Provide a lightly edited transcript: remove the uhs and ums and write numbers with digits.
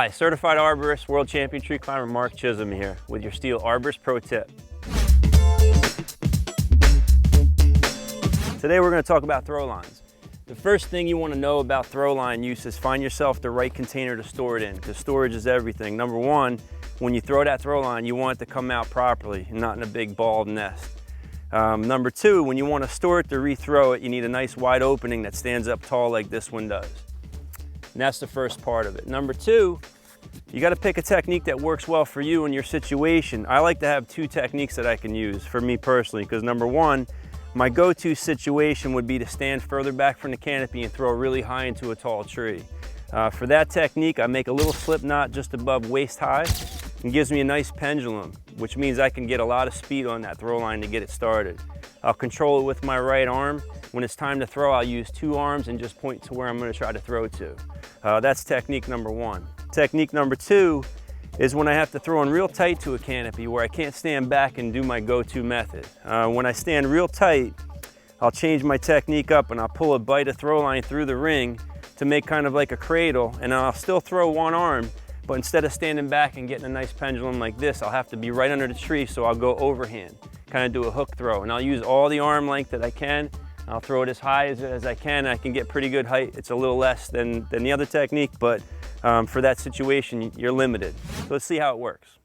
Hi, Certified Arborist, World Champion Tree Climber Mark Chisholm here with your STIHL Arborist Pro Tip. Today we're going to talk about throw lines. The first thing you want to know about throw line use is find yourself the right container to store it in, because storage is everything. Number one, when you throw that throw line, you want it to come out properly and not in a big balled nest. Number two, when you want to store it to rethrow it, you need a nice wide opening that stands up tall like this one does. And that's the first part of it. Number two, you got to pick a technique that works well for you and your situation. I like to have two techniques that I can use for me personally, because number one, my go-to situation would be to stand further back from the canopy and throw really high into a tall tree. For that technique, I make a little slip knot just above waist high and gives me a nice pendulum, which means I can get a lot of speed on that throw line to get it started. I'll control it with my right arm. When it's time to throw, I'll use two arms and just point to where I'm going to try to throw to. That's technique number one. Technique number two is when I have to throw in real tight to a canopy where I can't stand back and do my go-to method. When I stand real tight, I'll change my technique up and I'll pull a bite of throw line through the ring to make kind of like a cradle, and I'll still throw one arm, but instead of standing back and getting a nice pendulum like this, I'll have to be right under the tree, so I'll go overhand, kind of do a hook throw, and I'll use all the arm length that I can. I'll throw it as high as I can. I can get pretty good height. It's a little less than the other technique, but for that situation, you're limited. So let's see how it works.